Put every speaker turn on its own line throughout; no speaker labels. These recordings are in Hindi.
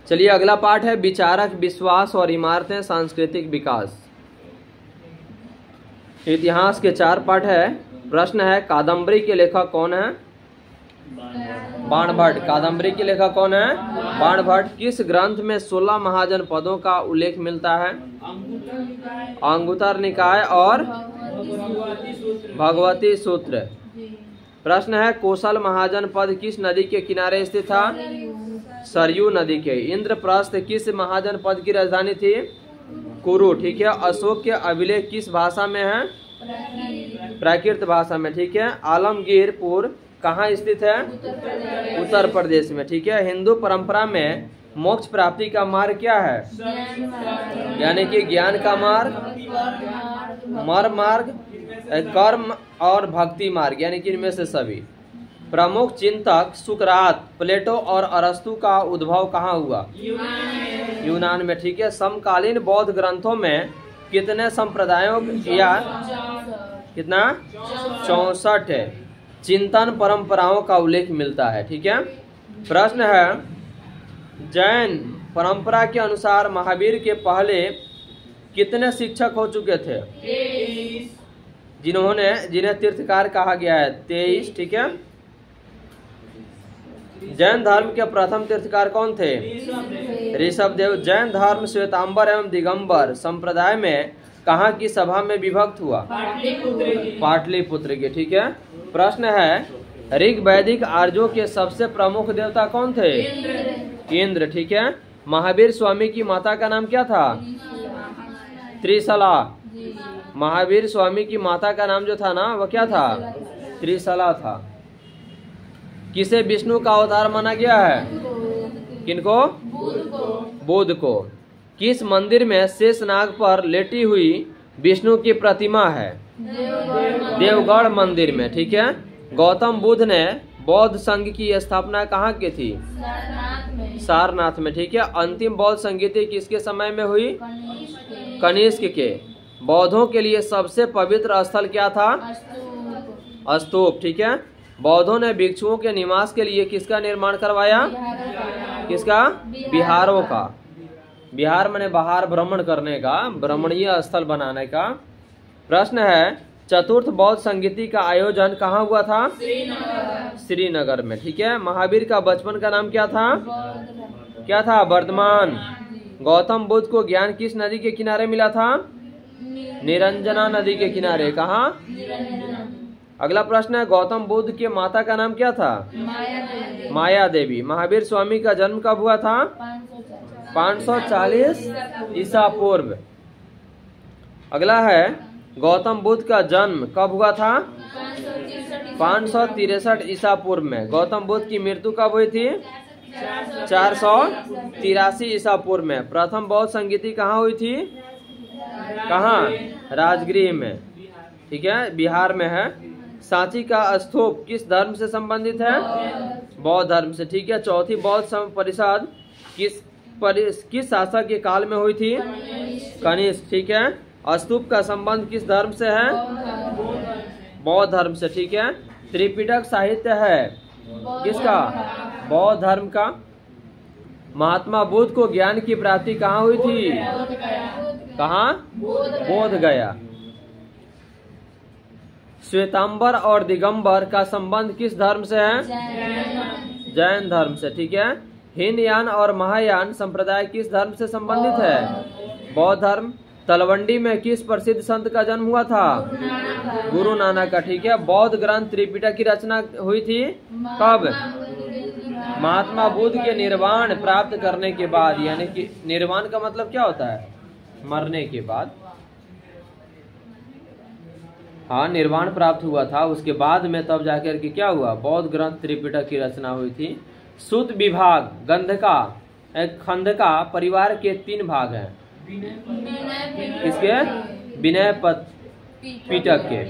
चलिए अगला पाठ है विचारक, विश्वास और इमारतें, सांस्कृतिक विकास। इतिहास के 4 पाठ है। प्रश्न है कादम्बरी के लेखक कौन है? बाणभट्ट। कादम्बरी के लेखक कौन है? बाणभट्ट। किस ग्रंथ में 16 महाजनपदों का उल्लेख मिलता है? अंगुत्तर निकाय और भगवती सूत्र। प्रश्न है कोसल महाजनपद किस नदी के किनारे स्थित था? सरयू नदी के। इंद्रप्रस्थ किस महाजनपद की राजधानी थी? कुरु। ठीक है। अशोक के अभिलेख किस भाषा में है? प्राकृत भाषा में। ठीक है। आलमगीरपुर कहाँ स्थित है? उत्तर प्रदेश में। ठीक है। हिंदू परंपरा में मोक्ष प्राप्ति का मार्ग क्या है? यानी कि ज्ञान का मार्ग, मर्म मार्ग, कर्म और भक्ति मार्ग, यानी कि इनमें से सभी। प्रमुख चिंतक सुकरात, प्लेटो और अरस्तु का उद्भव कहाँ हुआ? यूनान में। ठीक है। समकालीन बौद्ध ग्रंथों में कितने संप्रदायों या कितना? 64 चिंतन परंपराओं का उल्लेख मिलता है। ठीक है। प्रश्न है जैन परंपरा के अनुसार महावीर के पहले कितने शिक्षक हो चुके थे? जिन्हें तीर्थकार कहा गया है 23। ठीक है। जैन धर्म के प्रथम तीर्थकार कौन थे? ऋषभदेव। जैन धर्म श्वेतांबर एवं दिगंबर संप्रदाय में कहाँ की सभा में विभक्त हुआ? पाटलिपुत्र के। ठीक है। प्रश्न है ऋग वैदिक आर्यों के सबसे प्रमुख देवता कौन थे? इंद्र। ठीक है। महावीर स्वामी की माता का नाम क्या था? त्रिशला। महावीर स्वामी की माता का नाम जो था ना वो क्या था? त्रिशला था। किसे विष्णु का अवतार माना गया है? किनको? बुध को। किस मंदिर में शेषनाग पर लेटी हुई विष्णु की प्रतिमा है? देवगढ़ मंदिर में। ठीक है। गौतम बुद्ध ने बौद्ध संघ की स्थापना कहाँ की थी? सारनाथ में। ठीक है। अंतिम बौद्ध संगीति किसके समय में हुई? कनिष्क के। बौद्धों के लिए सबसे पवित्र स्थल क्या था? स्तूप। ठीक है। बौद्धों ने भिक्षुओं के निवास के लिए किसका निर्माण करवाया? किसका? बिहारों का। बिहार माने बाहर भ्रमण करने का, भ्रमणीय स्थल बनाने का। प्रश्न है चतुर्थ बौद्ध संगीति का आयोजन कहाँ हुआ था? श्रीनगर में। ठीक है। महावीर का बचपन का नाम क्या था? क्या था? वर्धमान। गौतम बुद्ध को ज्ञान किस नदी के किनारे मिला था? निरंजना नदी के किनारे। कहाँ? अगला प्रश्न है गौतम बुद्ध के माता का नाम क्या था? माया देवी। महावीर स्वामी का जन्म कब हुआ था? 540 ईसा पूर्व। अगला है गौतम बुद्ध का जन्म कब हुआ था? 563 ईसा पूर्व में। गौतम बुद्ध की मृत्यु कब हुई थी? 483 ईसा पूर्व में। प्रथम बौद्ध संगीति कहाँ हुई थी? कहाँ? राजगृह में। ठीक है। बिहार में है। सांची का स्तूप किस धर्म से संबंधित है? बौद्ध धर्म से। ठीक है। चौथी बौद्ध परिषद किस शासक के काल में हुई थी? कनिष्क। ठीक है। स्तूप का संबंध किस धर्म से है? बौद्ध धर्म से। ठीक है। त्रिपिटक साहित्य है किसका? बौद्ध धर्म का। महात्मा बुद्ध को ज्ञान की प्राप्ति कहाँ हुई थी? कहाँ? बोध गया। श्वेतांबर और दिगंबर का संबंध किस धर्म से है? जैन धर्म से। ठीक है। हीनयान और महायान संप्रदाय किस धर्म से संबंधित है? बौद्ध धर्म। तलवंडी में किस प्रसिद्ध संत का जन्म हुआ था? गुरु नानक का। ठीक है। बौद्ध ग्रंथ त्रिपिटक की रचना हुई थी कब? महात्मा बुद्ध के निर्वाण प्राप्त करने के बाद। यानी कि निर्वाण का मतलब क्या होता है? मरने के बाद। हाँ, निर्वाण प्राप्त हुआ था, उसके बाद में तब जाकर के क्या हुआ? बौद्ध ग्रंथ त्रिपिटक की रचना हुई थी। सूत विभाग गंधका खंडका परिवार के 3 भाग हैं। किसके? विनय पिटक के।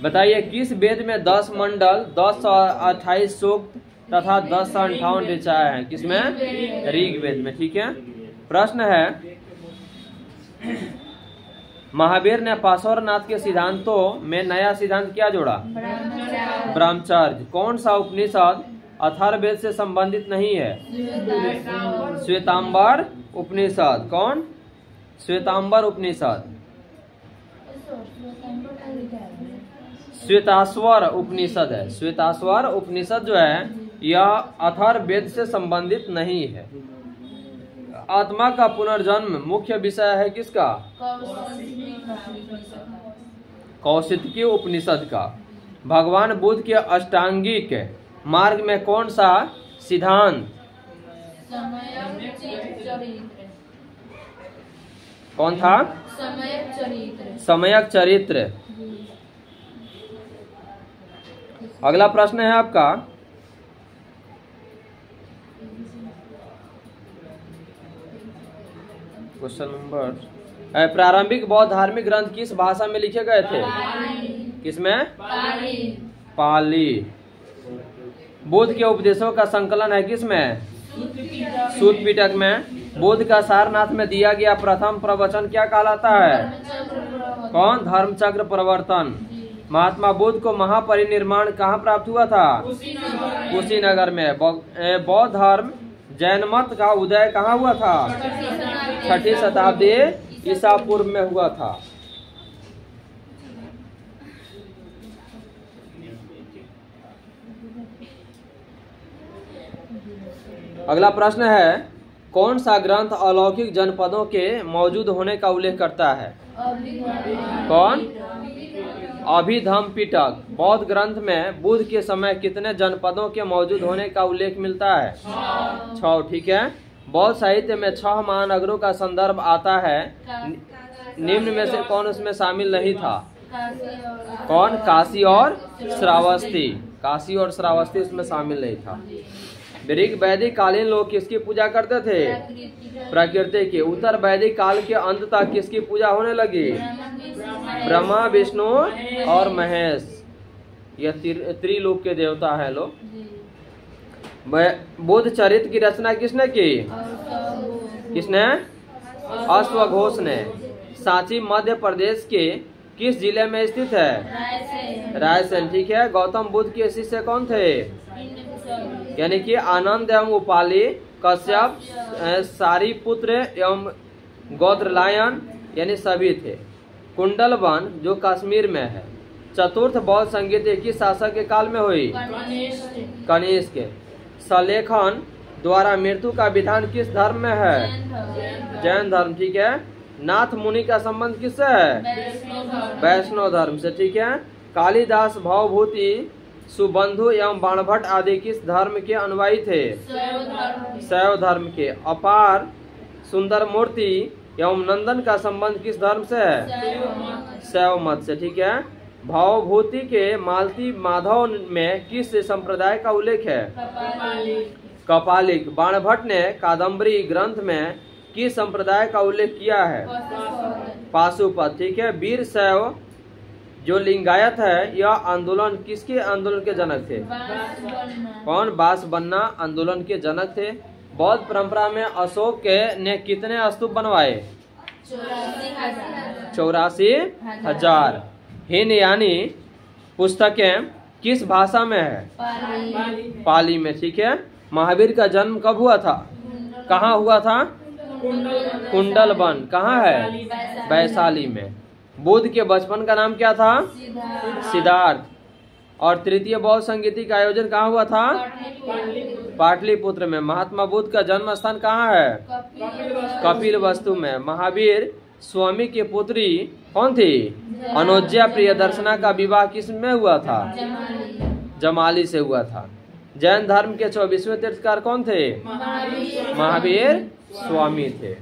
बताइए किस वेद में 10 मंडल, 1028 सूक्त तथा 1058 ऋचाएं हैं? किसमें? ऋग्वेद में। ठीक है। प्रश्न है महावीर ने पार्श्वनाथ के सिद्धांतों में नया सिद्धांत क्या जोड़ा? ब्रह्मचर्य। कौन सा उपनिषद अथर्ववेद से संबंधित नहीं है? श्वेतांबर उपनिषद। कौन? श्वेतांबर उपनिषद। श्वेताश्वर उपनिषद है। श्वेताश्वर उपनिषद जो है यह अथर्ववेद से संबंधित नहीं है। आत्मा का पुनर्जन्म मुख्य विषय है किसका? कौशितकी उपनिषद का। भगवान बुद्ध के अष्टांगिक मार्ग में कौन सा सिद्धांत? कौन था? सम्यक चरित्र। अगला प्रश्न है आपका, क्वेश्चन नंबर, प्रारंभिक बौद्ध धार्मिक ग्रंथ किस भाषा में लिखे गए थे? किसमें? पाली। बुद्ध के उपदेशों का संकलन है किसमें? सूत पिटक में। बुद्ध का सारनाथ में दिया गया प्रथम प्रवचन क्या कहलाता है? कौन? धर्मचक्र प्रवर्तन। महात्मा बुद्ध को महापरिनिर्वाण कहाँ प्राप्त हुआ था? कुशीनगर में। बौद्ध धर्म जैन मत का उदय कहाँ हुआ था? 6ठी शताब्दी ईसा पूर्व में हुआ था। अगला प्रश्न है, कौन सा ग्रंथ अलौकिक जनपदों के मौजूद होने का उल्लेख करता है? कौन? अभिधम्म पिटक। बौद्ध ग्रंथ में बुद्ध के समय कितने जनपदों के मौजूद होने का उल्लेख मिलता है? 6। ठीक है। बौद्ध साहित्य में 6 महानगरों का संदर्भ आता है। निम्न में से कौन उसमें शामिल नहीं था? कौन? काशी और श्रावस्ती। काशी और श्रावस्ती उसमें शामिल नहीं था। ग्रीक वैदिक कालीन लोग किसकी पूजा करते थे? प्रकृति की। उत्तर वैदिक काल के अंत तक किसकी पूजा होने लगी? ब्रह्मा, विष्णु और महेश। यह त्रिलोक के देवता है लोग। बुद्ध चरित्र की रचना किसने की? किसने? अश्वघोष ने। सांची मध्य प्रदेश के किस जिले में स्थित है? रायसेन। ठीक है। गौतम बुद्ध के शिष्य कौन थे? यानी कि आनंद एवं उपाली, कश्यप, सारिपुत्र एवं गौत्रलायन यानी सभी थे। कुंडलवन जो कश्मीर में है। चतुर्थ बौद्ध संगीति किस शासक के काल में हुई? कनिष्क के। सलेखन द्वारा मृत्यु का विधान किस धर्म में है? जैन धर्म। ठीक है। नाथ मुनि का संबंध किससे है? वैष्णव धर्म से। ठीक है। कालिदास, भवभूति, सुबंधु एवं बाणभट्ट आदि किस धर्म के अनुयायी थे? शैव धर्म के। अपार, सुंदर मूर्ति एवं नंदन का संबंध किस धर्म से है? शैव मत से। ठीक है। भवभूति के मालती माधव में किस संप्रदाय का उल्लेख है? कपालिक। बाणभट्ट ने कादम्बरी ग्रंथ में किस संप्रदाय का उल्लेख किया है? पाशुपत। ठीक है। वीर शैव जो लिंगायत है यह आंदोलन किसके आंदोलन के जनक थे? कौन? बासबन्ना आंदोलन के जनक थे। बौद्ध परंपरा में अशोक ने कितने स्तूप बनवाए? 84,000। हिंद यानी पुस्तकें किस भाषा में है? पाली में। ठीक है। महावीर का जन्म कब हुआ था? कहाँ हुआ था? कुंडलवन। कहाँ है? वैशाली में। बुद्ध के बचपन का नाम क्या था? सिद्धार्थ। और तृतीय बौद्ध संगीति का आयोजन कहाँ हुआ था? पाटलिपुत्र में। महात्मा बुद्ध का जन्म स्थान कहाँ है? कपिलवस्तु में। महावीर स्वामी की पुत्री कौन थी? अनुज्या प्रियदर्शना का विवाह किस में हुआ था? जमाली से हुआ था। जैन धर्म के 24वें तीर्थंकर कौन थे? महावीर स्वामी थे।